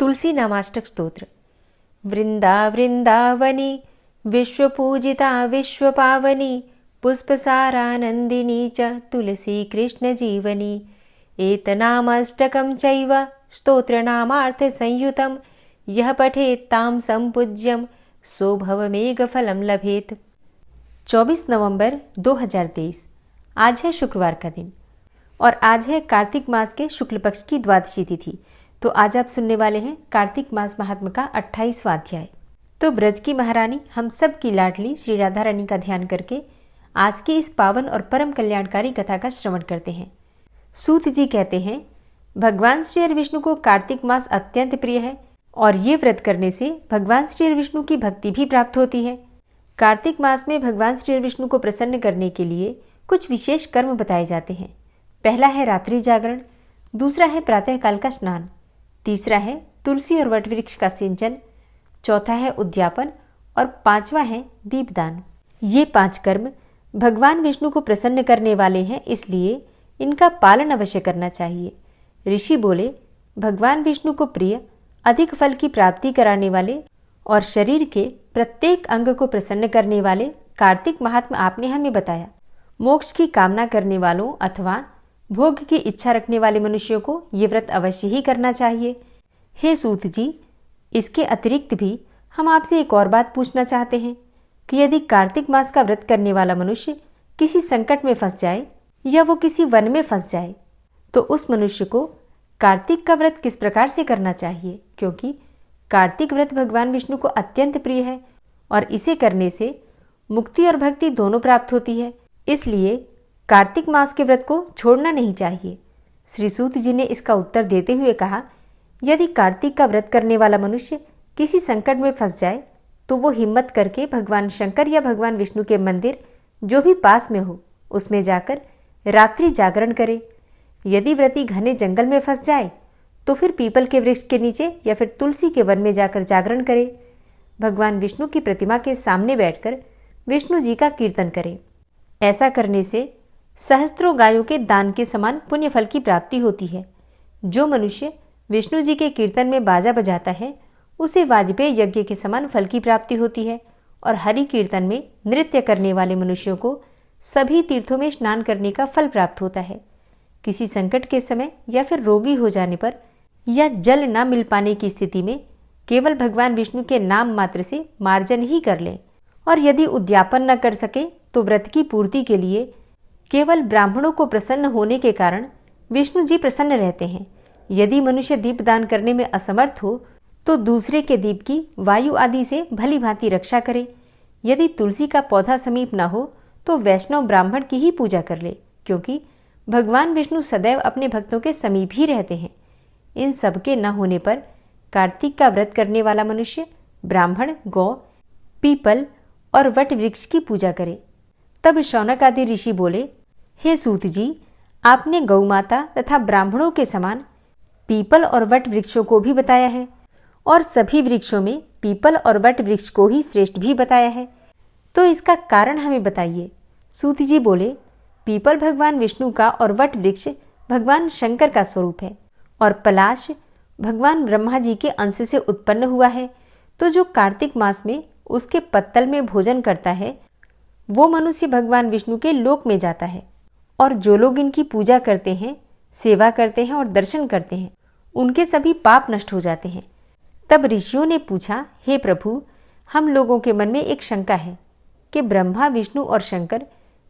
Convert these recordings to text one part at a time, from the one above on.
तुलसी नामाष्टक स्तोत्र। वृंदावनी विश्वपूजिता विश्वपावनी पुष्पसारानंदिनी च तुलसी कृष्ण जीवनी एतनामाष्टकं चैव स्तोत्रनामार्थ संयुतं यह पठेत् तां संपूज्यं सो भवमेघफलं लभेत। 24 नवंबर 2023 आज है शुक्रवार का दिन और आज है कार्तिक मास के शुक्ल पक्ष की द्वादशी तिथि। तो आज आप सुनने वाले हैं कार्तिक मास महात्म्य का 28वां अध्याय। तो ब्रज की महारानी हम सब की लाडली श्री राधा रानी का ध्यान करके आज की इस पावन और परम कल्याणकारी कथा का श्रवण करते हैं। सूत जी कहते हैं, भगवान श्री हरि विष्णु को कार्तिक मास अत्यंत प्रिय है और ये व्रत करने से भगवान श्री हरि विष्णु की भक्ति भी प्राप्त होती है। कार्तिक मास में भगवान श्री हरि विष्णु को प्रसन्न करने के लिए कुछ विशेष कर्म बताए जाते हैं। पहला है रात्रि जागरण, दूसरा है प्रातःकाल का स्नान, तीसरा है तुलसी और वटवृक्ष का सिंचन, चौथा है उद्यापन और पांचवा है दीपदान। ये 5 कर्म भगवान विष्णु को प्रसन्न करने वाले हैं, इसलिए इनका पालन अवश्य करना चाहिए। ऋषि बोले, भगवान विष्णु को प्रिय, अधिक फल की प्राप्ति कराने वाले और शरीर के प्रत्येक अंग को प्रसन्न करने वाले कार्तिक महात्म्य आपने हमें बताया। मोक्ष की कामना करने वालों अथवा भोग की इच्छा रखने वाले मनुष्यों को ये व्रत अवश्य ही करना चाहिए। हे सूत जी, इसके अतिरिक्त भी हम आपसे एक और बात पूछना चाहते हैं कि यदि कार्तिक मास का व्रत करने वाला मनुष्य किसी संकट में फंस जाए या वो किसी वन में फंस जाए तो उस मनुष्य को कार्तिक का व्रत किस प्रकार से करना चाहिए, क्योंकि कार्तिक व्रत भगवान विष्णु को अत्यंत प्रिय है और इसे करने से मुक्ति और भक्ति दोनों प्राप्त होती है। इसलिए कार्तिक मास के व्रत को छोड़ना नहीं चाहिए। श्री सूत जी ने इसका उत्तर देते हुए कहा, यदि कार्तिक का व्रत करने वाला मनुष्य किसी संकट में फंस जाए तो वो हिम्मत करके भगवान शंकर या भगवान विष्णु के मंदिर जो भी पास में हो उसमें जाकर रात्रि जागरण करे। यदि व्रती घने जंगल में फंस जाए तो फिर पीपल के वृक्ष के नीचे या फिर तुलसी के वन में जाकर जागरण करे। भगवान विष्णु की प्रतिमा के सामने बैठकर विष्णु जी का कीर्तन करे। ऐसा करने से सहस्त्रों गायों के दान के समान पुण्य फल की प्राप्ति होती है। जो मनुष्य विष्णु जी के कीर्तन में बाजा बजाता है उसे वाजपेय यज्ञ के समान फल की प्राप्ति होती है और हरि कीर्तन में नृत्य करने वाले मनुष्यों को सभी तीर्थों में स्नान करने का फल प्राप्त होता है। किसी संकट के समय या फिर रोगी हो जाने पर या जल न मिल पाने की स्थिति में केवल भगवान विष्णु के नाम मात्र से मार्जन ही कर लें और यदि उद्यापन न कर सके तो व्रत की पूर्ति के लिए केवल ब्राह्मणों को प्रसन्न होने के कारण विष्णु जी प्रसन्न रहते हैं। यदि मनुष्य दीपदान करने में असमर्थ हो तो दूसरे के दीप की वायु आदि से भली भांति रक्षा करे। यदि तुलसी का पौधा समीप न हो तो वैष्णव ब्राह्मण की ही पूजा कर ले, क्योंकि भगवान विष्णु सदैव अपने भक्तों के समीप ही रहते हैं। इन सब के न होने पर कार्तिक का व्रत करने वाला मनुष्य ब्राह्मण, गौ, पीपल और वट वृक्ष की पूजा करे। तब शौनक आदि ऋषि बोले, हे सूत जी, आपने गौ माता तथा ब्राह्मणों के समान पीपल और वट वृक्षों को भी बताया है और सभी वृक्षों में पीपल और वट वृक्ष को ही श्रेष्ठ भी बताया है, तो इसका कारण हमें बताइए। सूत जी बोले, पीपल भगवान विष्णु का और वट वृक्ष भगवान शंकर का स्वरूप है और पलाश भगवान ब्रह्मा जी के अंश से उत्पन्न हुआ है। तो जो कार्तिक मास में उसके पत्तल में भोजन करता है वो मनुष्य भगवान विष्णु के लोक में जाता है और जो लोग इनकी पूजा करते हैं, सेवा करते हैं और दर्शन करते हैं उनके सभी पाप नष्ट हो जाते हैं। तब ऋषियों ने पूछा, हे प्रभु, हम लोगों के मन में एक शंका है कि ब्रह्मा, विष्णु और शंकर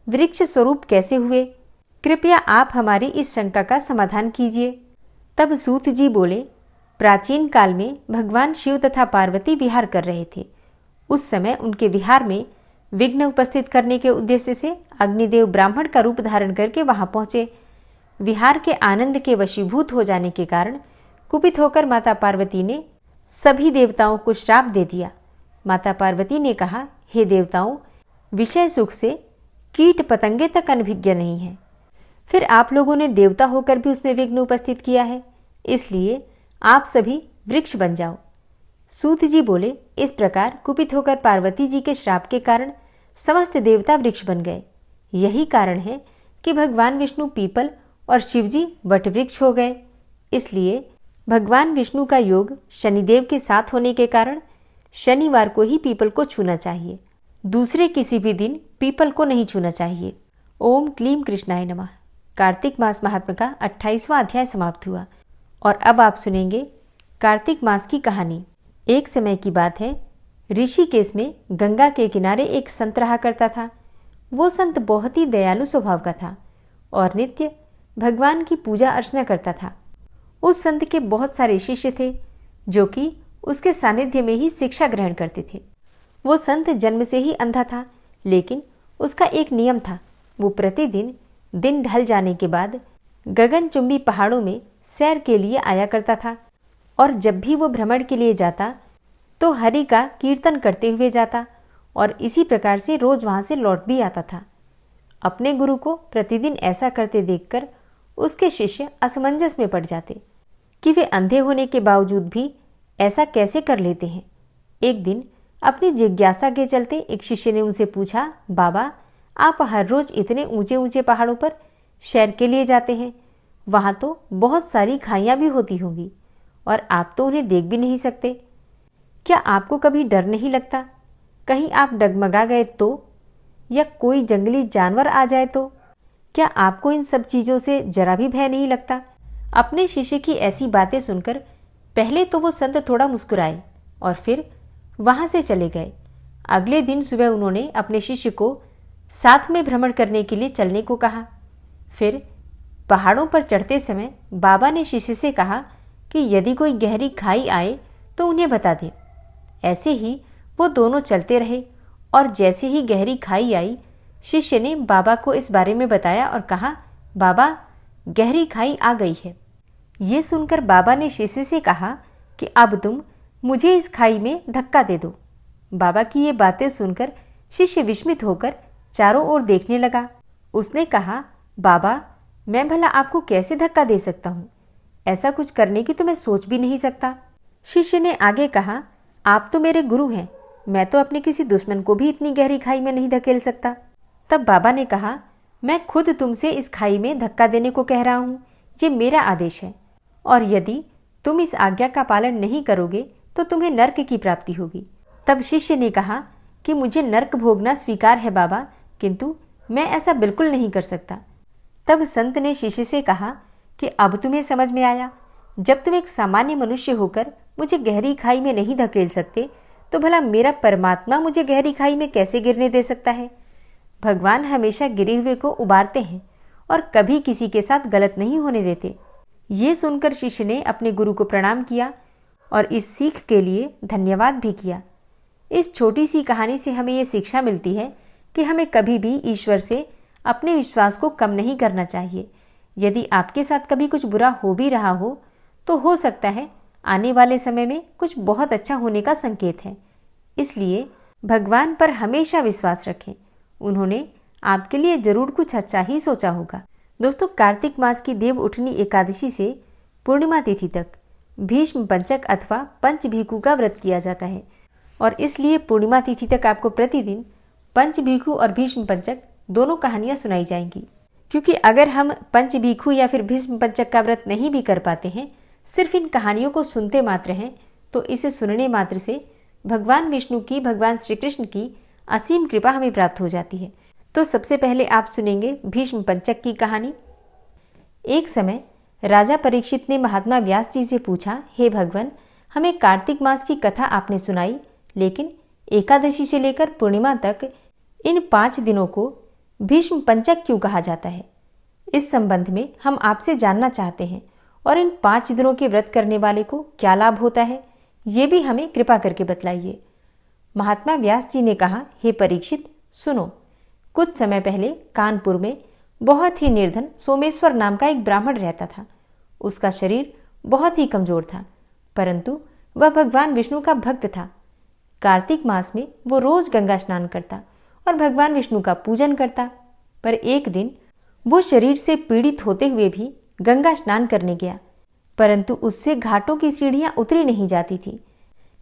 वृक्ष स्वरूप कैसे हुए? कृपया आप हमारी इस शंका का समाधान कीजिए। तब सूत जी बोले, प्राचीन काल में भगवान शिव तथा पार्वती विहार कर रहे थे। उस समय उनके विहार में विघ्न उपस्थित करने के उद्देश्य से अग्निदेव ब्राह्मण का रूप धारण करके वहां पहुंचे। विहार के आनंद के वशीभूत हो जाने के कारण कुपित होकर माता पार्वती ने सभी देवताओं को श्राप दे दिया। माता पार्वती ने कहा, हे देवताओं, विषय सुख से कीट पतंगे तक अनभिज्ञ नहीं है। फिर आप लोगों ने देवता होकर भी उसमें विघ्न उपस्थित किया है, इसलिए आप सभी वृक्ष बन जाओ। सूत जी बोले, इस प्रकार कुपित होकर पार्वती जी के श्राप के कारण समस्त देवता वृक्ष बन गए। यही कारण है कि भगवान विष्णु पीपल और शिवजी वट वृक्ष हो गए। इसलिए भगवान विष्णु का योग शनिदेव के साथ होने के कारण शनिवार को ही पीपल को छूना चाहिए, दूसरे किसी भी दिन पीपल को नहीं छूना चाहिए। ओम क्लीम कृष्णाय नमः। कार्तिक मास महात्म्य का 28वां अध्याय समाप्त हुआ और अब आप सुनेंगे कार्तिक मास की कहानी। एक समय की बात है, ऋषिकेश में गंगा के किनारे एक संत रहा करता था। वो संत बहुत ही दयालु स्वभाव का था और नित्य भगवान की पूजा अर्चना करता था। उस संत के बहुत सारे शिष्य थे जो कि उसके सानिध्य में ही शिक्षा ग्रहण करते थे। वो संत जन्म से ही अंधा था, लेकिन उसका एक नियम था। वो प्रतिदिन दिन ढल जाने के बाद गगनचुंबी पहाड़ों में सैर के लिए आया करता था और जब भी वो भ्रमण के लिए जाता तो हरि का कीर्तन करते हुए जाता और इसी प्रकार से रोज वहां से लौट भी आता था। अपने गुरु को प्रतिदिन ऐसा करते देखकर उसके शिष्य असमंजस में पड़ जाते कि वे अंधे होने के बावजूद भी ऐसा कैसे कर लेते हैं। एक दिन अपनी जिज्ञासा के चलते एक शिष्य ने उनसे पूछा, बाबा, आप हर रोज इतने ऊंचे ऊंचे पहाड़ों पर सैर के लिए जाते हैं, वहां तो बहुत सारी खाइयां भी होती होंगी और आप तो उन्हें देख भी नहीं सकते। क्या आपको कभी डर नहीं लगता? कहीं आप डगमगा गए तो, या कोई जंगली जानवर आ जाए तो? क्या आपको इन सब चीजों से जरा भी भय नहीं लगता? अपने शिष्य की ऐसी बातें सुनकर पहले तो वो संत थोड़ा मुस्कुराए और फिर वहां से चले गए। अगले दिन सुबह उन्होंने अपने शिष्य को साथ में भ्रमण करने के लिए चलने को कहा। फिर पहाड़ों पर चढ़ते समय बाबा ने शिष्य से कहा कि यदि कोई गहरी खाई आए तो उन्हें बता दे। ऐसे ही वो दोनों चलते रहे और जैसे ही गहरी खाई आई, शिष्य ने बाबा को इस बारे में बताया और कहा, बाबा, गहरी खाई आ गई है। ये सुनकर बाबा ने शिष्य से कहा कि अब तुम मुझे इस खाई में धक्का दे दो। बाबा की ये बातें सुनकर शिष्य विस्मित होकर चारों ओर देखने लगा। उसने कहा, बाबा, मैं भला आपको कैसे धक्का दे सकता हूँ? ऐसा कुछ करने की तो मैं सोच भी नहीं सकता। शिष्य ने आगे कहा, आप तो मेरे गुरु हैं, मैं तो अपने किसी दुश्मन को भी इतनी गहरी खाई में नहीं धकेल सकता। तब बाबा ने कहा, मैं खुद तुमसे इस खाई में धक्का देने को कह रहा हूँ, ये मेरा आदेश है और यदि तुम इस आज्ञा का पालन नहीं करोगे तो तुम्हें नर्क की प्राप्ति होगी। तब शिष्य ने कहा कि मुझे नर्क भोगना स्वीकार है बाबा, किंतु मैं ऐसा बिल्कुल नहीं कर सकता। तब संत ने शिष्य से कहा कि अब तुम्हें समझ में आया, जब तुम एक सामान्य मनुष्य होकर मुझे गहरी खाई में नहीं धकेल सकते तो भला मेरा परमात्मा मुझे गहरी खाई में कैसे गिरने दे सकता है? भगवान हमेशा गिरे हुए को उबारते हैं और कभी किसी के साथ गलत नहीं होने देते। ये सुनकर शिष्य ने अपने गुरु को प्रणाम किया और इस सीख के लिए धन्यवाद भी किया। इस छोटी सी कहानी से हमें ये शिक्षा मिलती है कि हमें कभी भी ईश्वर से अपने विश्वास को कम नहीं करना चाहिए। यदि आपके साथ कभी कुछ बुरा हो भी रहा हो तो सकता है आने वाले समय में कुछ बहुत अच्छा होने का संकेत है। इसलिए भगवान पर हमेशा विश्वास रखें, उन्होंने आपके लिए जरूर कुछ अच्छा ही सोचा होगा। दोस्तों, कार्तिक मास की देव उठनी एकादशी से पूर्णिमा तिथि तक भीष्म पंचक अथवा पंचभीखु का व्रत किया जाता है और इसलिए पूर्णिमा तिथि तक आपको प्रतिदिन पंचभीखु और भीष्म पंचक दोनों कहानियां सुनाई जाएंगी। क्योंकि अगर हम पंचभीखु या फिर भीष्म पंचक का व्रत नहीं भी कर पाते हैं, सिर्फ इन कहानियों को सुनते मात्र हैं, तो इसे सुनने मात्र से भगवान विष्णु की, भगवान श्री कृष्ण की असीम कृपा हमें प्राप्त हो जाती है। तो सबसे पहले आप सुनेंगे भीष्म पंचक की कहानी। एक समय राजा परीक्षित ने महात्मा व्यास जी से पूछा, हे भगवान, हमें कार्तिक मास की कथा आपने सुनाई, लेकिन एकादशी से लेकर पूर्णिमा तक इन 5 दिनों को भीष्म पंचक क्यों कहा जाता है? इस संबंध में हम आपसे जानना चाहते हैं और इन 5 दिनों के व्रत करने वाले को क्या लाभ होता है, ये भी हमें कृपा करके बतलाइए। महात्मा व्यास जी ने कहा, हे परीक्षित, सुनो। कुछ समय पहले कानपुर में बहुत ही निर्धन सोमेश्वर नाम का एक ब्राह्मण रहता था। उसका शरीर बहुत ही कमजोर था, परंतु वह भगवान विष्णु का भक्त था। कार्तिक मास में वो रोज गंगा स्नान करता और भगवान विष्णु का पूजन करता। पर एक दिन वो शरीर से पीड़ित होते हुए भी गंगा स्नान करने गया, परंतु उससे घाटों की सीढ़ियां उतरी नहीं जाती थी।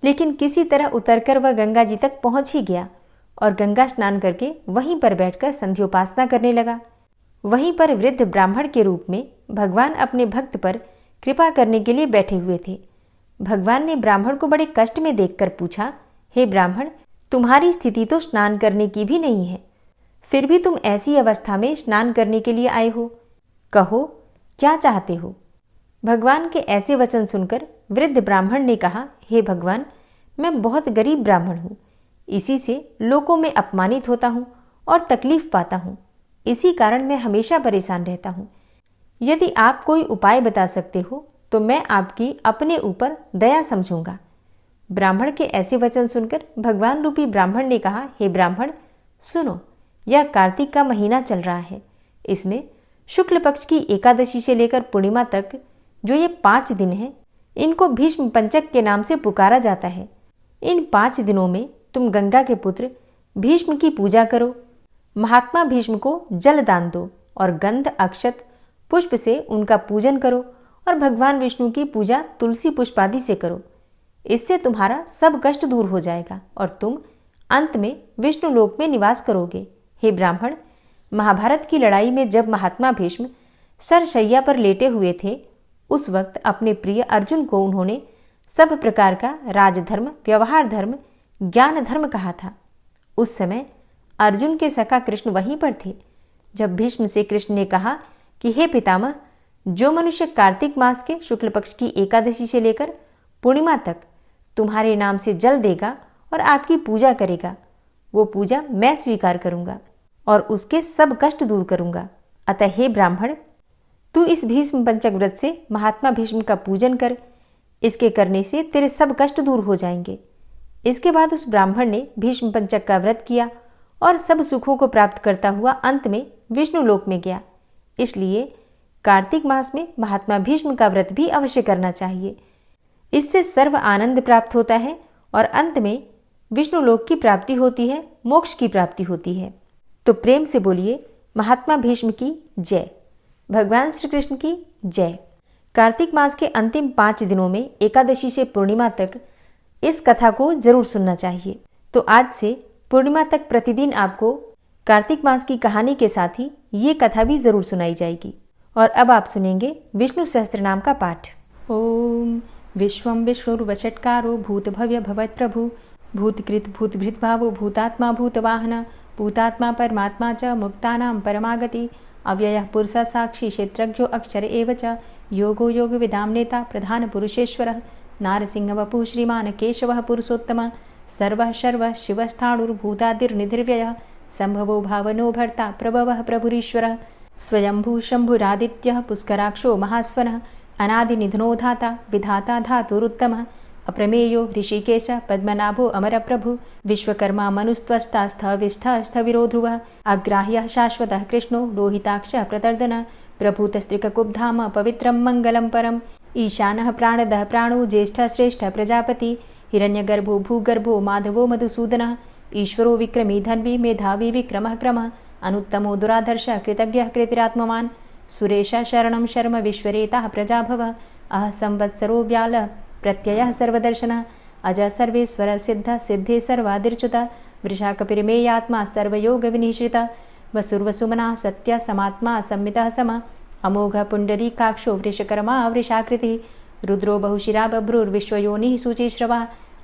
लेकिन किसी तरह उतरकर वह गंगा जी तक पहुंच ही गया और गंगा स्नान करके वहीं पर बैठकर संध्योपासना करने लगा। वहीं पर वृद्ध ब्राह्मण के रूप में भगवान अपने भक्त पर कृपा करने के लिए बैठे हुए थे। भगवान ने ब्राह्मण को बड़े कष्ट में देखकर पूछा, हे ब्राह्मण, तुम्हारी स्थिति तो स्नान करने की भी नहीं है, फिर भी तुम ऐसी अवस्था में स्नान करने के लिए आए हो। कहो, क्या चाहते हो? भगवान के ऐसे वचन सुनकर वृद्ध ब्राह्मण ने कहा, हे भगवान, मैं बहुत गरीब ब्राह्मण हूँ, इसी से लोगों में अपमानित होता हूँ और तकलीफ पाता हूँ। इसी कारण मैं हमेशा परेशान रहता हूँ। यदि आप कोई उपाय बता सकते हो तो मैं आपकी अपने ऊपर दया समझूंगा। ब्राह्मण के ऐसे वचन सुनकर भगवान रूपी ब्राह्मण ने कहा, हे ब्राह्मण, सुनो, यह कार्तिक का महीना चल रहा है। इसमें शुक्ल पक्ष की एकादशी से लेकर पूर्णिमा तक जो ये 5 दिन हैं, इनको भीष्म पंचक के नाम से पुकारा जाता है। इन 5 दिनों में तुम गंगा के पुत्र भीष्म की पूजा करो, महात्मा भीष्म को जल दान दो और गंध अक्षत पुष्प से उनका पूजन करो और भगवान विष्णु की पूजा तुलसी पुष्प आदि से करो। इससे तुम्हारा सब कष्ट दूर हो जाएगा और तुम अंत में विष्णु लोक में निवास करोगे। हे ब्राह्मण, महाभारत की लड़ाई में जब महात्मा भीष्म सरशैया पर लेटे हुए थे, उस वक्त अपने प्रिय अर्जुन को उन्होंने सब प्रकार का राजधर्म, व्यवहार धर्म, ज्ञान धर्म कहा था। उस समय अर्जुन के सखा कृष्ण वहीं पर थे। जब भीष्म से कृष्ण ने कहा कि हे पितामह, जो मनुष्य कार्तिक मास के शुक्ल पक्ष की एकादशी से लेकर पूर्णिमा तक तुम्हारे नाम से जल देगा और आपकी पूजा करेगा, वो पूजा मैं स्वीकार करूंगा और उसके सब कष्ट दूर करूंगा। अतः हे ब्राह्मण, तू इस भीष्म पंचक व्रत से महात्मा भीष्म का पूजन कर। इसके करने से तेरे सब कष्ट दूर हो जाएंगे। इसके बाद उस ब्राह्मण ने भीष्म पंचक का व्रत किया और सब सुखों को प्राप्त करता हुआ अंत में विष्णु लोक में गया। इसलिए कार्तिक मास में महात्मा भीष्म का व्रत भी अवश्य करना चाहिए। इससे सर्व आनंद प्राप्त होता है और अंत में विष्णु लोक की प्राप्ति होती है, मोक्ष की प्राप्ति होती है। तो प्रेम से बोलिए, महात्मा भीष्म की जय, भगवान श्री कृष्ण की जय। कार्तिक मास के अंतिम 5 दिनों में एकादशी से पूर्णिमा तक इस कथा को जरूर सुनना चाहिए। तो आज से पूर्णिमा तक प्रतिदिन आपको कार्तिक मास की कहानी के साथ ही ये कथा भी जरूर सुनाई जाएगी। और अब आप सुनेंगे विष्णु सहस्त्रनाम का पाठ। ओम विश्वं विष्णुर्वषट्कारो भूतभव्य भवत्प्रभु भूतकृत भूतभृद्भावो भूतात्मा भूतवाहन भूतात्मा परमात्मा च मुक्तानां परमागति अव्ययः पुरुषः साक्षी क्षेत्रज्ञो अक्षर एव च योगो योगविदां नेता प्रधान पुरुषेश्वरः नारसिंहवपुः श्रीमान् केशवः पुरुषोत्तमः सर्वः शर्वः शिवस्थाणुर्भूतादिर्निधिर्व्ययः संभवो भावनो भर्ता प्रभवः प्रभुरीश्वरः स्वयंभू शंभुरादित्यः पुष्कराक्षो महास्वनः अनादिनिधनो धाता विधाता धातुरुत्तमः अप्रमेयो ऋषिकेश पद्मनाभो अमरप्रभु विश्वकर्मा मनुस्त्वष्टा स्थविष्ठः स्थविरो ध्रुवः अग्राह्यः शाश्वतः कृष्णो लोहिताक्षः प्रतर्दनः प्रभूतस्त्रिककुब्धाम पवित्रं मङ्गलं परम् ईशानः प्राणदः प्राणो ज्येष्ठः श्रेष्ठः प्रजापति हिरण्यगर्भो भूगर्भो माधवो मधुसूदनः ईश्वरो विक्रमी धन्वी मेधावी विक्रमः क्रमः अनुत्तमो दुराधर्षः कृतज्ञः कृतिरात्मवान् सुरेशः शरणं शर्म विश्वरेताः प्रजाभवः अह संवत्सरो व्यालः प्रत्ययः सर्वदर्शनः अजः सर्वेश्वरः सिद्धः सिद्धे सर्वादिर्च्युतः वृषाकपिर्मेयात्मा सर्वयोगविनिश्रितः वसुर्वसुमनः सत्यः समात्मा संमितः समः अमोघः पुण्डरीकाक्षो वृषकर्मा वृषाकृतिः रुद्रो बहुशिरा बभ्रुर्विश्वयोनिः शुचिश्रवः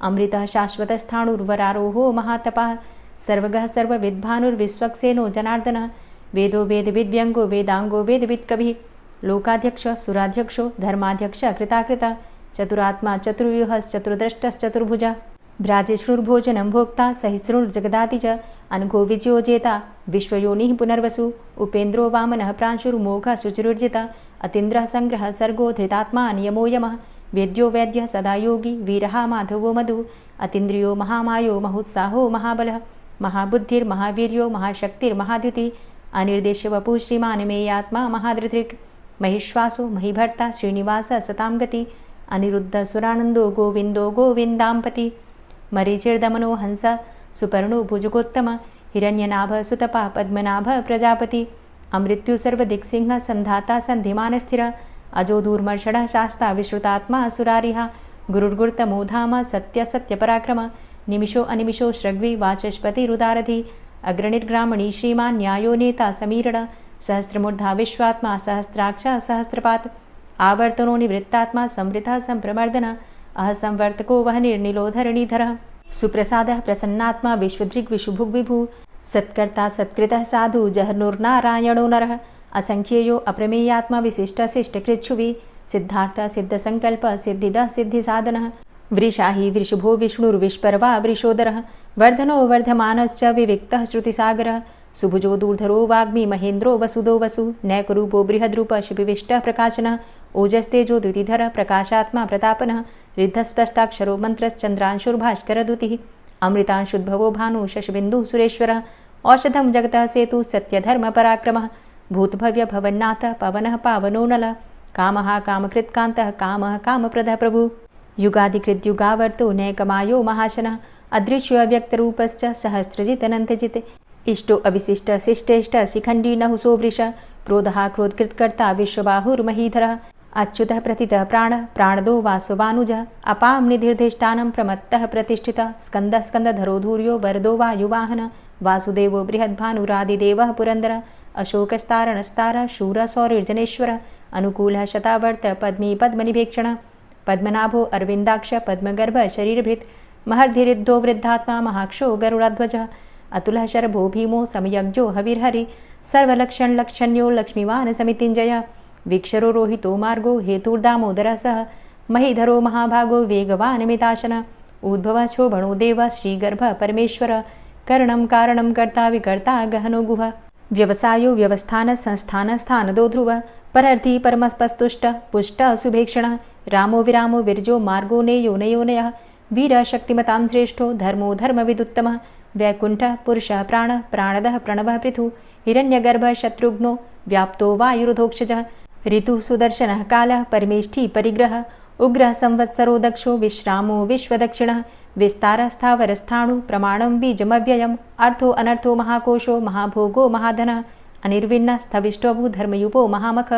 अमृतः शाश्वतस्थाणुर्वरारोहो महातपः सर्वगः सर्वविद्भानुर्विश्वक्सेनो जनार्दनः वेदो वेदविद्व्यङ्गो वेदाङ्गो वेदवित्कविः लोकाध्यक्षः सुराध्यक्षो धर्माध्यक्षः कृताकृतः चतुरात्मा चतुर्व्यूहश्चतुर्द्रष्टश्चतुर्भुजः भ्राजेष्णुर्भोजनं भोक्ता सहिष्णुर्जगदाति च अनघो विजयो जेता विश्वयोनिः पुनर्वसु उपेन्द्रो वामनः प्रांशुर्मोघः शुचिरुर्जितः अतीन्द्रः संग्रहः सर्गो धृतात्मा नियमो यमः वेद्यो वैद्यः सदा योगी वीरः माधवो मधु अतीन्द्रियो महामायो महोत्साहो महाबलः महाबुद्धिर्महावीर्यो महाशक्तिर्महाद्युतिः अनिर्देश्यवपुः श्रीमान् मेयात्मा महाधृतिर् महिश्वासो महीभर्ता श्रीनिवासः सतां गति अनिरुद्धः सुरानन्दो गोविन्दो गोविन्दाम्पति मरीचिर्दमनो हंस सुपर्णो भुजगोत्तम हिरण्यनाभः सुतपा पद्मनाभः प्रजापति अमृत्यु सर्वदिक्सिंहः सन्धाता सन्धिमानस्थिरः अजो दूर्मर्षणः शास्ता विश्रुतात्मा सुरारिः गुरुर्गुरुतमो धाम सत्य सत्यपराक्रम निमिषो अनिमिषो श्रग्वी वाचस्पतिरुदारधि अग्रणिर्ग्रामणी श्रीमान् न्यायो नेता समीरण सहस्रमूर्धा विश्वात्मा सहस्राक्ष सहस्रपात् आवर्तनो निवृत्तात्मा संवृतः संप्रमर्दन अह संवर्तको वह निर्निलो धरणीधरः सुप्रसादः प्रसन्नात्मा विश्वदृग् विशुभुग् विभु सत्कर्ता सत्कृतः साधु जहनुर्नारायणो नरः असंख्येयो अप्रमेयात्मा विशिष्टशिष्टकृच्छुवि सिद्धार्थ सिद्धसंकल्प सिद्धिदः सिद्धिसाधनः वृषाहि वृषभो विष्णुर्विष्पर्वा वृषोदरः वर्धनो वर्धमानश्च विविक्तः श्रुतिसागरः सुभुजो दूर्धरो वाग्मी महेन्द्रो वसुदो वसु नैकरूपो बृहद्रूप शिपिविष्टः प्रकाशनः ओजस्तेजो द्युतिधरः प्रकाशात्मा प्रतापनः रिद्धस्पष्टाक्षरो मन्त्रश्चन्द्रांशुर्भास्करद्युतिः अमृतांशुद्भवो भानु शशबिन्दुः सुरेश्वरः औषधं जगतः सेतु सत्यधर्मपराक्रमः भूतभव्य भवन्नाथ पवनः पावनो नलः कामः कामकृत्कान्तः कामः कामप्रदः प्रभु युगादिकृद्युगावर्तो नैकमायो महाशनः अदृश्यो अव्यक्तरूपश्च सहस्रजितनन्तजित् इष्टो अविशिष्ट शिष्टेष्ट शिखण्डी नहुसो वृष क्रोधः क्रोधकृत्कर्ता विश्वबाहुर्महीधरः अच्युतः प्रतितः प्राणः प्राणदो वासवानुजः अपां निधिर्धिष्ठानं प्रमत्तः प्रतिष्ठितः स्कन्दः स्कन्दधरो धूर्यो वरदो वायुवाहनः वासुदेवो बृहद्भानुरादिदेवः पुरन्दरः अशोकस्तारणस्तारः शूरः सौरिर्जनेश्वरः अनुकूलः शतावर्त पद्मी पद्मनिभेक्षणः पद्मनाभो अरविन्दाक्ष पद्मगर्भ शरीरभृत् महर्धिरिद्धो वृद्धात्मा महाक्षो गरुडाध्वजः अतुलः शरभो भीमो समयज्ञो हविर्हरि सर्वलक्षणलक्षण्यो लक्ष्मीवान् समितिञ्जयः वीक्षरो रोहितो मार्गो हेतुर्दामोदरः सः महीधरो महाभागो वेगवान् मिताशनः उद्भवः क्षोभणो देवः श्रीगर्भः परमेश्वरः करणं कारणं कर्ता विकर्ता गहनो गुहः व्यवसायो व्यवस्थान संस्थान स्थानदो ध्रुवः परर्थी परमस्पस्तुष्टः पुष्टः सुभेक्षणः रामो विरामो विरजो मार्गो नेयो नयोनयः वीरः शक्तिमतां श्रेष्ठो धर्मो धर्मविदुत्तमः वैकुण्ठः पुरुषः प्राणः प्राणदः प्रणवः पृथु हिरण्यगर्भः शत्रुघ्नो व्याप्तो वायुरुधोक्षजः ऋतुः सुदर्शनः कालः परमेष्ठी परिग्रहः उग्रः संवत्सरो दक्षो विश्रामो विश्वदक्षिणः विस्तारस्थावरस्थाणु प्रमाणं बीजमव्ययम् अर्थो अनर्थो महाकोशो महाभोगो महाधनः अनिर्विण्णः स्थविष्टोभू धर्मयुपो महामख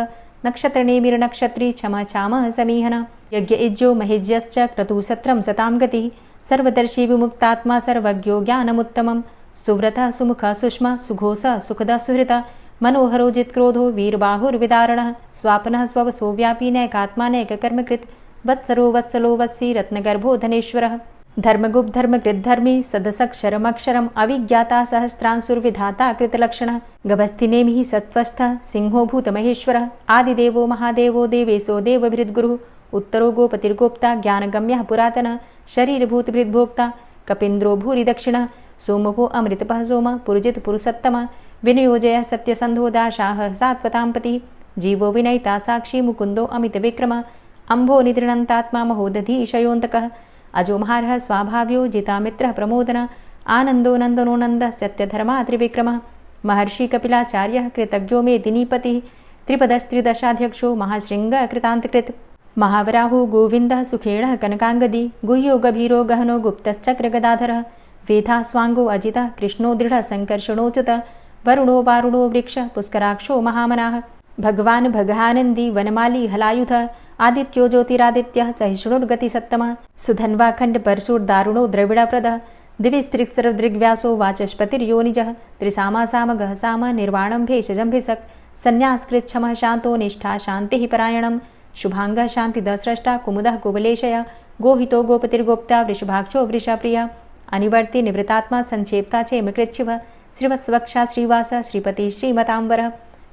नक्षत्रनेमिर्नक्षत्री क्षमा क्षामः समीहनः यज्ञ इज्यो महेज्यश्च क्रतुसत्रं सतां गतिः सर्वदर्शी विमुक्तात्मा सर्वज्ञो ज्ञानमुत्तमं सुव्रतः सुमुखः सुष्मा सुघोषः सुखदः सुहृतः मनोहरो जित्क्रोधो वीरबाहुर्विदारणः स्वापनः स्ववसो व्यापी नैकात्मा नैककर्मकृत् वत्सरो वत्सलो वत्सी रत्नगर्भो धनेश्वरः धर्मगुप्त धर्मकृद्धर्मी सदसक्षरमक्षरम् अविज्ञाता सहस्रांशुर्विधाता कृतलक्षणः गभस्तिनेमिः सत्त्वस्थः सिंहो भूतमहेश्वरः आदिदेवो महादेवो देवेशो देवभृद्गुरुः उत्तरो गोपतिर्गोप्ता ज्ञानगम्यः पुरातनः शरीरभूतभृद्भोक्ता कपीन्द्रो भूरि दक्षिणः सोमभो अमृतपः सोमः पुरुजित पुरुषोत्तमः विनयोजयः सत्यसन्धो दाशाः सात्वताम्पतिः जीवो विनयिता साक्षी मुकुन्दो अमितविक्रमः अम्भो निद्रणन्तात्मा महोदधीशयोऽन्तकः अजोमहारः स्वाभाव्यो जितामित्रः प्रमोदनः आनन्दो नन्दनो नन्दः सत्यधर्मा त्रिविक्रमः महर्षि कपिलाचार्यः कृतज्ञो मेदिनीपतिः त्रिपदस्त्रिदशाध्यक्षो महाशृङ्गः कृतान्तकृत् महावराहो गोविन्दः सुखेणः कनकाङ्गदी गुह्यो गभीरो गहनो गुप्तश्चक्रगदाधरः वेधा स्वाङ्गो अजितः कृष्णो दृढः सङ्कर्षणोच्युतः वरुणो वारुणो वृक्षः पुष्कराक्षो महामनाः भगवान् भगानन्दी वनमाली हलायुधः आदित्यो ज्योतिरादित्यः सहिष्णुर्गतिसत्तमः सुधन्वाखण्ड परशुर्दारुणो द्रविडप्रदः दिविस्त्रिक्सर्वदृग्व्यासो वाचस्पतिर्योनिजः त्रिसामासामगः साम निर्वाणं भेषजम्भिषक् सन्न्यासकृच्छमः शान्तो निष्ठा शान्तिः परायणं शुभाङ्गः शान्तिदस्रष्टा कुमुदः कुवलेशय गोहितो गोपतिर्गोप्ता वृषभाक्षो वृषाप्रिया अनिवर्ति निवृतात्मा संक्षेप्ता चेमकृच्छिवः श्रीवत्सवक्षा श्रीवास श्रीपति श्रीमताम्बरः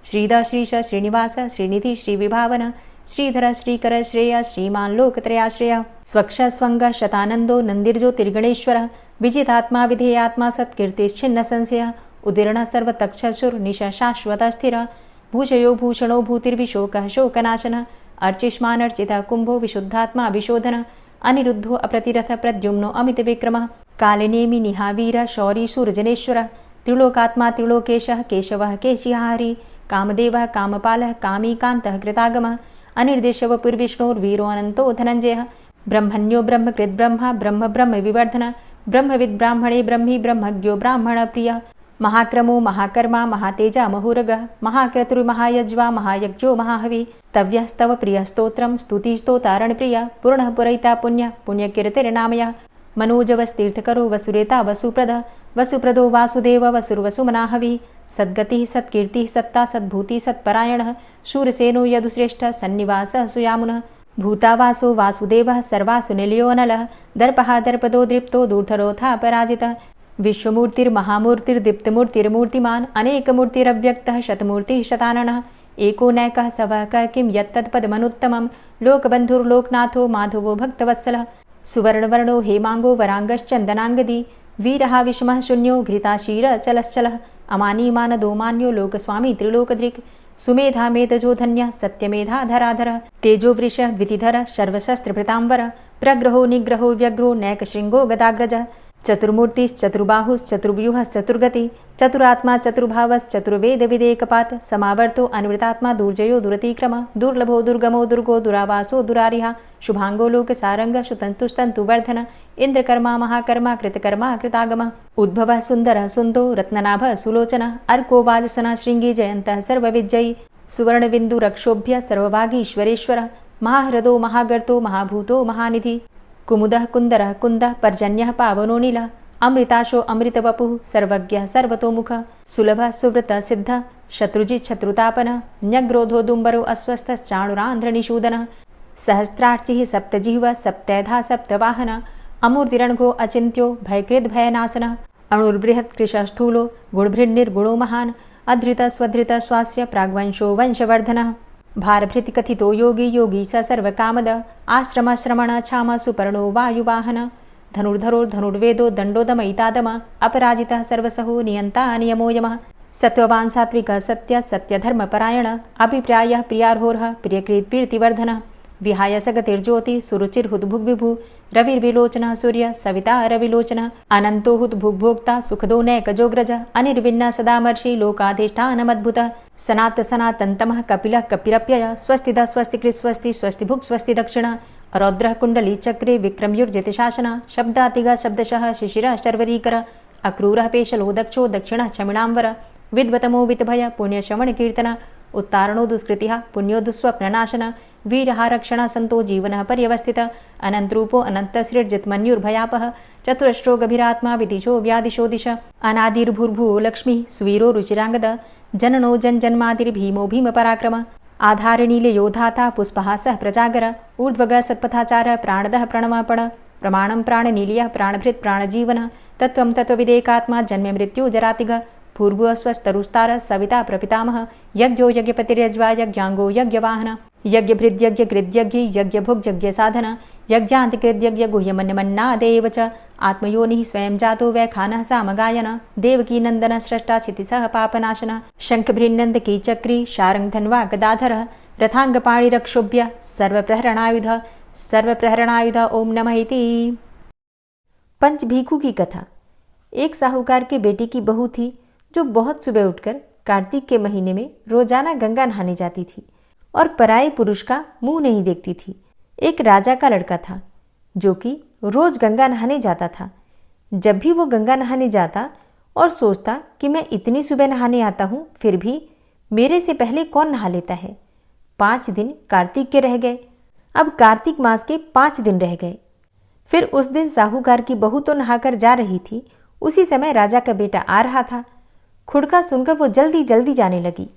श्रीद श्रीश श्रीनिवास श्रीनिधि श्रीविभावन श्रीधर श्रीकर श्रेय श्रीमान् लोकत्रयाश्रयः स्वक्ष स्वङ्ग शतानन्दो नन्दिर्ज्योतिर्गणेश्वरः विजितात्मा विधेयात्मा सत्कीर्तिश्छिन्न संशयः उदीर्णः सर्वतक्षशुर्निश शाश्वतः स्थिरः भूषयो भूषणो भूतिर्विशोकः शोकनाशनः अर्चिष्मानर्चितः कुम्भो विशुद्धात्मा विशोधनः अनिरुद्धो अप्रतिरथ प्रद्युम्नो अमितविक्रमः कालिनेमि निहावीर शौरी शूरजनेश्वरः त्रिलोकात्मा त्रिलोकेशः केशवः केशिहारी कामदेवः कामपालः कामीकान्तः कृतागमः अनिर्देशवपुर्विष्णोर्वीरो अनन्तो धनञ्जयः ब्रह्मण्यो ब्रह्मकृद्ब्रह्मा ब्रह्म ब्रह्म विवर्धनः ब्रह्मविद् ब्राह्मणे ब्रह्मी ब्रह्मज्ञो ब्राह्मणप्रियः महाक्रमो महाकर्मा महातेजा महुरगः महाक्रतुर्महायज्वा महायज्ञो महाहवि स्तव्यः स्तव प्रियः स्तोत्रं स्तुतिस्तोतारणप्रियः पूर्णः पुरैता पुण्यः पुण्यकीर्तिर्नामयः मनोजवस्तीर्थकरो वसुरेता वसुप्रदः वसुप्रदो वासुदेव वसुर्वसुमनाहवि सद्गतिः सत्कीर्तिः सत्ता सद्भूति सत्परायणः शूरसेनो यदुश्रेष्ठः सन्निवासः सुयामुनः भूतावासो वासुदेवः सर्वासु निलयोऽनलः दर्पः दर्पदो दृप्तो दूर्धरोऽथा पराजितः विश्वमूर्तिर्महामूर्तिर्दीप्तमूर्तिर्मूर्तिमान् अनेकमूर्तिरव्यक्तः शतमूर्तिः शताननः एको नैकः सवः क किं यत्तत्पदमनुत्तमं लोकबन्धुर्लोकनाथो माधवो भक्तवत्सलः सुवर्णवर्णो हेमाङ्गो वराङ्गश्चन्दनाङ्गदी वीरः विषमः शून्यो घृताशीरचलश्चलः अमानीमानदो मान्यो लोकस्वामी त्रिलोकदृक् सुमेधा मेधजो धन्यः सत्यमेधा धराधरः तेजोवृषः द्वितिधरः सर्वशस्त्रभृताम्बरः प्रग्रहो निग्रहो व्यग्रो नैकशृङ्गो गदाग्रजः चतुर्मूर्तिश्चतुर्बाहुश्चतुर्व्यूहश्चतुर्गति चतुरात्मा चतुर्भावश्चतुर्वेदविदेकपात् समावर्तो अनिवृतात्मा दुर्जयो दुरतिक्रम दुर्लभो दुर्गमो दुर्गो दुरावासो दुरारिहा शुभांगो लोकसारंगः सुतन्तुस्तन्तुवर्धन इंद्रकर्मा महाकर्मा कृतकर्मा कृतागमः उद्भवः सुन्दरः सुन्दो रत्ननाभः सुलोचनः अर्को वाजसनः शृङ्गी जयन्तः सर्वविजयी सुवर्णबिन्दुरक्षोभ्य सर्वभागीश्वरेश्वरः महाह्रदो महागर्तो महाभूतो महानिधि कुमुदः कुन्दरः कुन्दः पर्जन्यः पावनो नीलः अमृताशो अमृतवपुः सर्वज्ञः सर्वतोमुखः सुलभः सुव्रतः सिद्धः शत्रुजित् शत्रुतापनः न्यग्रोधो दुम्बरो अस्वस्थश्चाणुरान्ध्रनिषूदनः सहस्रार्चिः सप्तजिह्वः सप्तैधा सप्तवाहनः अमूर्तिरणघो अचिन्त्यो भयकृद्भयनाशनः अणुर्बृहत् कृशस्थूलो गुणभृन्निर्गुणो महान् अधृतः स्वधृतः स्वास्य प्राग्वंशो वंशवर्धनः भारभृति कथितो योगी योगी स सर्वकामद आश्रम श्रमण छाम सुपर्णो वायुवाहन धनुर्धरोर्धनुर्वेदो दण्डोदमयितादम अपराजितः सर्वसहो नियन्ता नियमो यमः सत्त्ववान् सात्विकः सत्य सत्यधर्मपरायण अभिप्रायः प्रियार्होर्ह प्रियकृत् प्रीतिवर्धनः विहाय सगतिर्ज्योति सुरुचिर्हुद्भुग्विभु रविर्विलोचनः सूर्य सविता रविलोचनः अनन्तो हुद्भुग्भोक्ता सुखदो नैकजोग्रज अनिर्विण्ण सदामर्षि लोकाधिष्ठानमद्भुतः सनात सनातन्तमः कपिलः कपिरप्ययः स्वस्तिदा स्वस्तिकृत् स्वस्ति स्वस्तिभुक् स्वस्ति दक्षिणः रौद्रः कुण्डली चक्रे विक्रमयुर्जितशासनः शब्दातिगः शब्दशः शिशिरः शर्वरीकरः अक्रूरः पेशलो दक्षो दक्षिणः क्षमिणाम्बरः विद्वतमो वितभय पुण्यश्रवणकीर्तनः उत्तारणो दुष्कृतिः पुण्यो दुःस्वप्ननाशनः वीरः रक्षणः सन्तो जीवनः पर्यवस्थितः अनन्तरूपो अनन्तसृर्जितमन्युर्भयापः चतुरश्रो गभीरात्मा विदिशो व्यादिशो दिश अनादिर्भूर्भुवो लक्ष्मीः सुवीरो रुचिराङ्गद जननो जन्मादिर्भीमो भीमपराक्रमः आधारनीलयोधाता पुष्पहासः प्रजागर ऊर्ध्वगः सत्पथाचारः प्राणदः प्रणवपण प्रमाणं प्राणनीलयः प्राणभृत् प्राणजीवनः तत्त्वं तत्त्वविदेकात्मा जन्म मृत्यु जरातिगः भूर्भुवः स्वस्तरुस्तारः सविता प्रपितामहः यज्ञो यज्ञपतिर्यज्वा यज्ञाङ्गो यज्ञवाहनः यज्ञभृद्यज्ञकृद्यज्ञ यज्ञभुग्यज्ञसाधनः यज्ञान्तिकृद्यज्ञ गुह्यमन्यमन्नादेव च आत्मयोनिः स्वयं जातो वैखानः सामगायनः देवकीनन्दनः स्रष्टा क्षितिसः पापनाशनः शङ्खभृन्नन्दकीचक्री शारङ्गधन्वा गदाधरः रथाङ्गपाणिरक्षोभ्य सर्वप्रहरणायुध ओम नमः इति। पंचभीखू की कथा। एक साहूकार के बेटे की बहू थी जो बहुत सुबह उठकर कार्तिक के महीने में रोजाना गंगा नहाने जाती थी और पराये पुरुष का मुंह नहीं देखती थी। एक राजा का लड़का था जो कि रोज गंगा नहाने जाता था। जब भी वो गंगा नहाने जाता और सोचता कि मैं इतनी सुबह नहाने आता हूँ फिर भी मेरे से पहले कौन नहा लेता है। 5 दिन कार्तिक के रह गए। अब कार्तिक मास के 5 दिन रह गए। फिर उस दिन साहूकार की बहू तो नहाकर जा रही थी, उसी समय राजा का बेटा आ रहा था। खुड़का सुनकर वो जल्दी जल्दी जाने लगी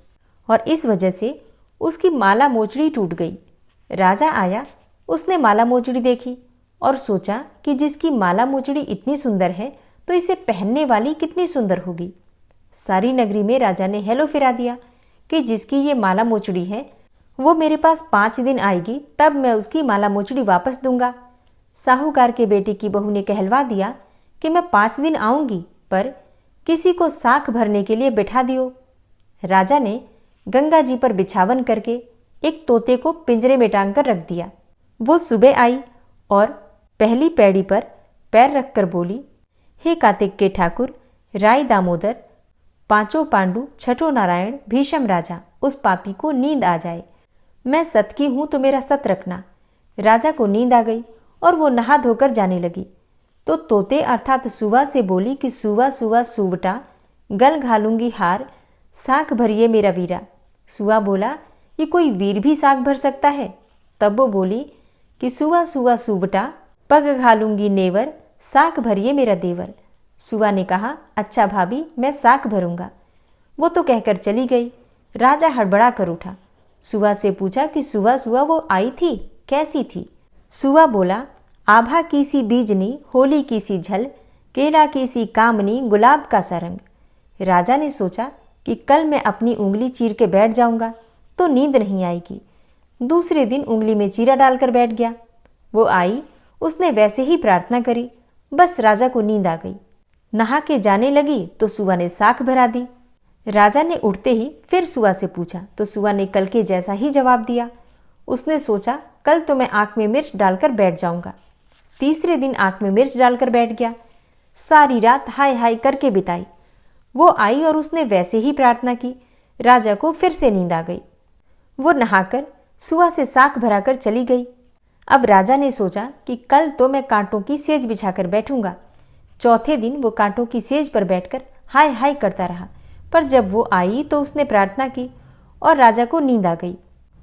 और इस वजह से उसकी माला मोचड़ी टूट गई। राजा आया, उसने माला मोचड़ी देखी और सोचा कि जिसकी माला मोचड़ी इतनी सुंदर है तो इसे पहनने वाली कितनी सुंदर होगी। सारी नगरी में राजा ने हेलो फिरा दिया कि जिसकी ये माला मोचड़ी है वो मेरे पास 5 दिन आएगी, तब मैं उसकी माला मोचड़ी वापस दूंगा। साहूकार के बेटे की बहू ने कहलवा दिया कि मैं 5 दिन आऊंगी, पर किसी को साख भरने के लिए बिठा दियो। राजा ने गंगा जी पर बिछावन करके एक तोते को पिंजरे में टांग कर रख दिया। वो सुबह आई और पहली पैड़ी पर पैर रखकर बोली, हे कार्तिक के ठाकुर, राय दामोदर, 5 पांडु, 6 नारायण, भीषम राजा, उस पापी को नींद आ जाए। मैं सत की हूं तो मेरा सत रखना। राजा को नींद आ गई और वो नहा धोकर जाने लगी तो तोते अर्थात सुवा से बोली कि सुवा सुवा सुवटा, गल घालूंगी हार, साख भरिए मेरा वीरा। सुवा बोला, ये कोई वीर भी साख भर सकता है? तब वो बोली कि सुवा सुवा सुवटा, पग घालूंगी नेवर, साख भरिए मेरा देवर। सुवा ने कहा, अच्छा भाभी, मैं साख भरूंगा। वो तो कहकर चली गई। राजा हड़बड़ा कर उठा। सुआ से पूछा कि सुआ सुआ वो आई थी, कैसी थी? सुआ बोला, आभा की सी बीजनी, होली की सी झल, केला की सी कामनी, गुलाब का सा रंग। राजा ने सोचा कि कल मैं अपनी उंगली चीर के बैठ जाऊंगा तो नींद नहीं आएगी। दूसरे दिन उंगली में चीरा डालकर बैठ गया। वो आई, उसने वैसे ही प्रार्थना करी, बस राजा को नींद आ गई। नहा के जाने लगी तो सुआ ने साख भरा दी। राजा ने उठते ही फिर सुआ से पूछा तो सुआ ने कल के जैसा ही जवाब दिया। उसने सोचा कल तो मैं आंख में मिर्च डालकर बैठ जाऊंगा। तीसरे दिन आंख में मिर्च डालकर बैठ गया। सारी रात हाय हाय करके बिताई। वो आई और उसने वैसे ही प्रार्थना की। राजा को फिर से नींद आ गई। वो नहाकर सुआ से साख भराकर चली गई। अब राजा ने सोचा कि कल तो मैं कांटों की सेज बिछाकर बैठूंगा। चौथे दिन वो कांटों की सेज पर बैठकर हाय हाय करता रहा, पर जब वो आई तो उसने प्रार्थना की और राजा को नींद आ गई।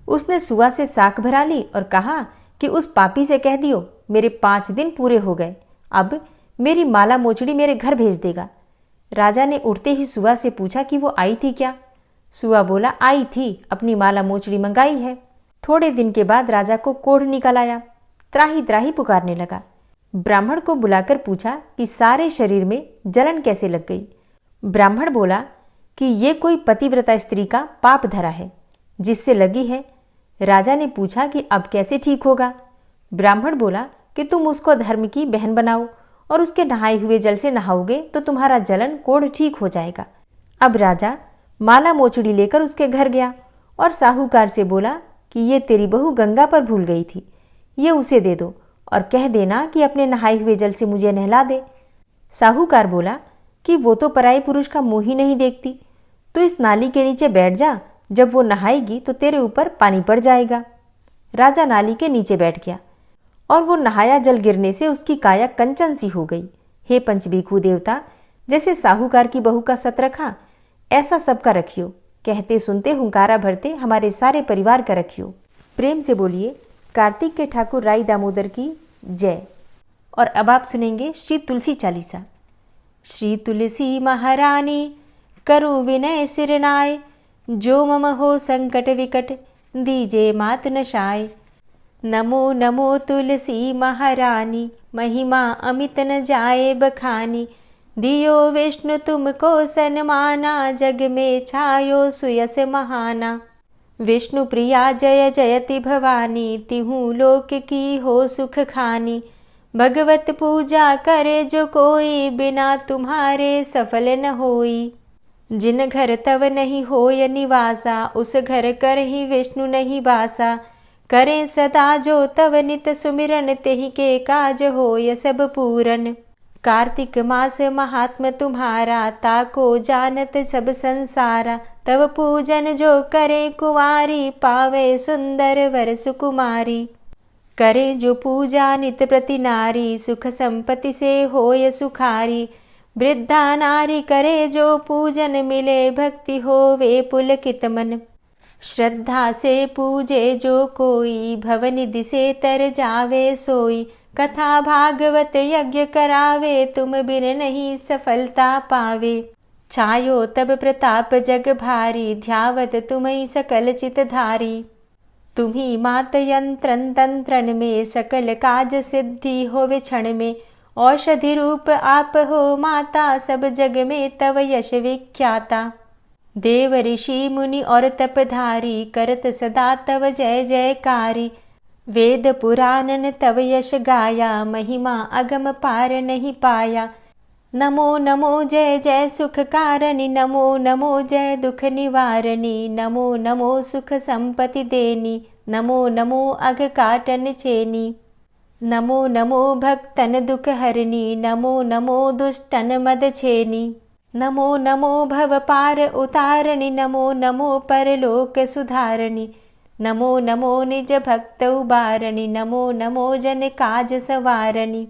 उसने सुआ से साख भरा ली और कहा कि उस पापी से कह दियो मेरे 5 दिन पूरे हो गए, अब मेरी माला मोचड़ी मेरे घर भेज देगा। राजा ने उठते ही सुआ से पूछा कि वो आई थी क्या? सुआ बोला, आई थी, अपनी माला मोचड़ी मंगाई है। थोड़े दिन के बाद राजा को कोढ़ निकल आया। त्राही त्राही पुकारने लगा। ब्राह्मण को बुलाकर पूछा कि सारे शरीर में जलन कैसे लग गई। ब्राह्मण बोला कि ये कोई पतिव्रता स्त्री का पाप धरा है जिससे लगी है। राजा ने पूछा कि अब कैसे ठीक होगा? ब्राह्मण बोला कि तुम उसको धर्म की बहन बनाओ और उसके नहाए हुए जल से नहाओगे तो तुम्हारा जलन कोढ़ ठीक हो जाएगा। अब राजा माला मोचड़ी लेकर उसके घर गया और साहूकार से बोला कि ये तेरी बहू गंगा पर भूल गई थी, ये उसे दे दो और कह देना कि अपने नहाए हुए जल से मुझे नहला दे। साहूकार बोला कि वो तो पराये पुरुष का मुंह ही नहीं देखती, तो इस नाली के नीचे बैठ जा, जब वो नहाएगी तो तेरे ऊपर पानी पड़ जाएगा। राजा नाली के नीचे बैठ गया और वो नहाया जल गिरने से उसकी काया कंचन सी हो गई। हे पंचभीखू देवता, जैसे साहूकार की बहू का सत रखा ऐसा सबका रखियो। कहते सुनते हुंकारा भरते हमारे सारे परिवार का रखियो। प्रेम से बोलिए कार्तिक के ठाकुर राई दामोदर की जय। और अब आप सुनेंगे श्री तुलसी चालीसा। श्री तुलसी महारानी करो विनय सिरनाय, जो मम हो संकट विकट दीजे मात नशाय। नमो नमो तुलसी महारानी, महिमा अमित न जाए बखानी। दियो विष्णु तुमको सन्माना, जग में छायो सुयस महाना। विष्णु प्रिया जय जयति भवानी, तिहु लोक की हो सुख खानी। भगवत पूजा करे जो कोई, बिना तुम्हारे सफल न होई। जिन घर तव नहीं होय निवासा, उस घर कर ही विष्णु नहीं बासा। करें सदा जो तव नित सुमिरन, तेहि के काज होय सब पूरन। कार्तिक मास महात्म तुम्हारा, ताको जानत सब संसारा। तव पूजन जो करे कुंवारी, पावे सुंदर वर सुकुमारी। करे जो पूजा नित प्रति नारी, सुख संपत्ति से होय सुखारी। वृद्धा नारी करे जो पूजन, मिले भक्ति होवे पुलकित मन। श्रद्धा से पूजे जो कोई, भवनिधि से तर जावे सोई। कथा भागवत यज्ञ करावे, तुम बिन नहीं सफलता पावे। छायो तब प्रताप जग भारी, ध्यावत तुम्हि सकल चित धारी। तुम्ही मात यंत्रन तंत्रन में, सकल काज सिद्धि होवे क्षण में। औषधि रूप आप हो माता, सब जग में तव यश विख्याता। देव ऋषि मुनि और तपधारी, करत सदा तव जय जयकारी। वेद पुराणन तव यश गाया, महिमा अगम पार नहीं पाया। नमो नमो जय जय सुख कारणि, नमो नमो जय दुख निवारणी। नमो नमो सुख संपत्ति देनी, नमो नमो अघ काटन चेनी। नमो नमो भक्तन दुख हरणी, नमो नमो दुष्टन मद छेनी। नमो नमो भव पार उतारणी, नमो नमो परलोक सुधारणी। नमो नमो निज भक्त उबारणी, नमो नमो जन काज सवारणी।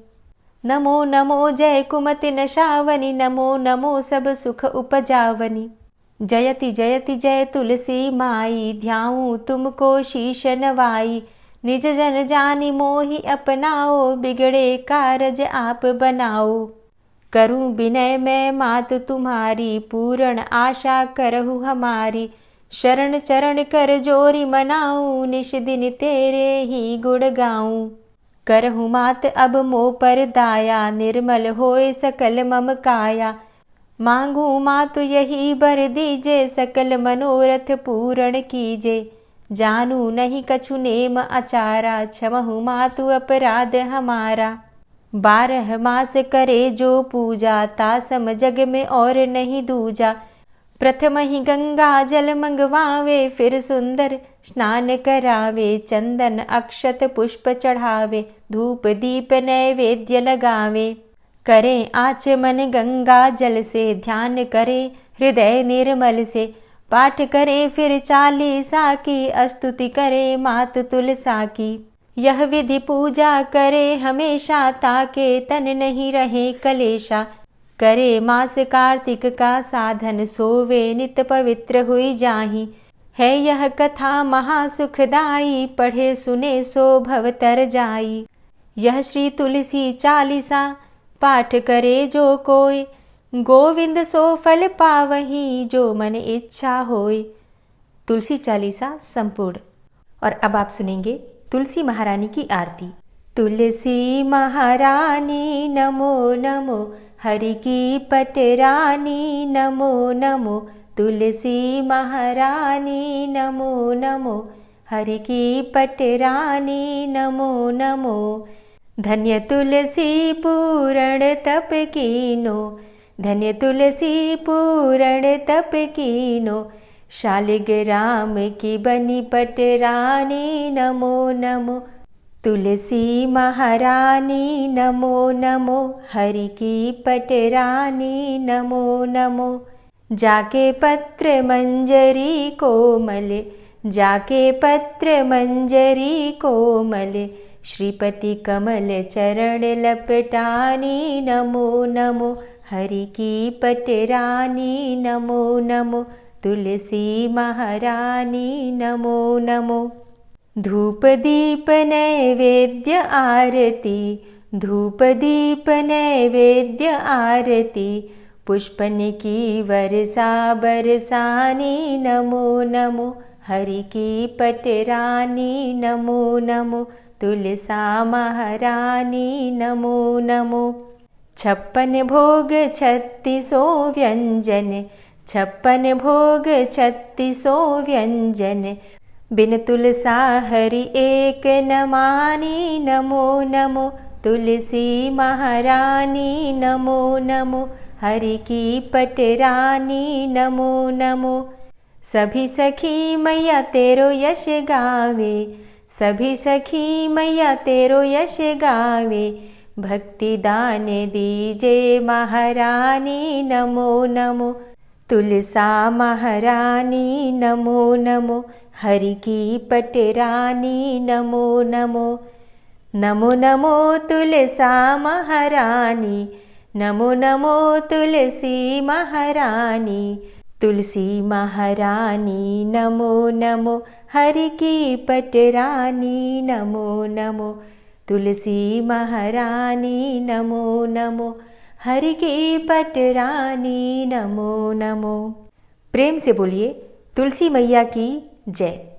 नमो नमो जय कुमति नशावनी, नमो नमो सब सुख उपजावनी। जयति जयति जय तुलसी माई, ध्याऊं तुमको शीश नवाई। निज जन जानि मोहि अपनाओ, बिगड़े कारज आप बनाओ। करूं विनय मैं मात तुम्हारी, पूर्ण आशा करहु हमारी। शरण चरण कर जोरी मनाऊं, निश दिन तेरे ही गुण गाऊं। करहु मात अब मोह पर दाया, निर्मल होए सकल मम काया। मांगू मातु यही बर दीजे, सकल मनोरथ पूर्ण कीजे। जानू नहीं कछु नेम अचारा, क्षमहु मातु अपराध हमारा। 12 मास करे जो पूजा, तासम जग में और नहीं दूजा। प्रथम ही गंगा जल मंगवावे, फिर सुंदर स्नान करावे। चंदन अक्षत पुष्प चढ़ावे, धूप दीप नैवेद्य लगावे। करें आचमन गंगा जल से, ध्यान करे हृदय निर्मल से। पाठ करे फिर 40 की, स्तुति करे मात तुलसा की। यह विधि पूजा करे हमेशा, ताके तन नहीं रहे कलेशा। करे मास कार्तिक का साधन, सोवे नित पवित्र हुई जाहि। है यह कथा महासुखदाई, पढ़े सुने सो भव तर जाई। यह श्री तुलसी 40 पाठ करे जो कोय, गोविंद सो फल पावही, जो मन इच्छा होय। तुलसी 40 संपूर्ण। और अब आप सुनेंगे तुलसी महारानी की आरती। तुलसी महारानी नमो नमो, हरि की पटरानी नमो नमो। तुलसी महारानी नमो नमो, हरि की पटरानी नमो नमो। धन्य तुलसी पूर्ण तप कीनो, धन्य तुलसी पूर्ण तप कीनो। शालिग्राम की बनी पटरानी नमो नमो। तुलसी महारानी नमो नमो, हरि की पटरानी नमो नमो। जाके पत्र मंजरी कोमल, जाके पत्र मंजरी कोमल। श्रीपति कमल चरण लपटानी नमो नमो, हरि की पटरानी नमो नमो। तुलसी महारानी नमो नमो। धूप दीप नैवेद्य आरती, धूप दीप नैवेद्य आरती। पुष्पन की वर्षा बरसानी नमो नमो, हरि की पटरानी नमो नमो। तुलसा महारानी नमो नमो। 56 भोग 36 व्यंजन, 56 भोग 36 व्यंजन। बिन तुलसा हरि एक न मानी नमो नमो। तुलसी महारानी नमो नमो, हरि की पटरानी नमो नमो। सभी सखी मैया तेरो यश गावे, सभी सखी मैया तेरो यश गावे। भक्ति दान दीजे महारानी नमो नमो। तुलसा महारानी नमो नमो, हरि की पटरानी नमो नमो। नमो नमो तुलसा महारानी, नमो नमो तुलसी महारानी। तुलसी महारानी नमो नमो, हरि की पटरानी नमो नमो। तुलसी महारानी नमो नमो, हरि की पटरानी नमो नमो। प्रेम से बोलिए तुलसी मैया की जय।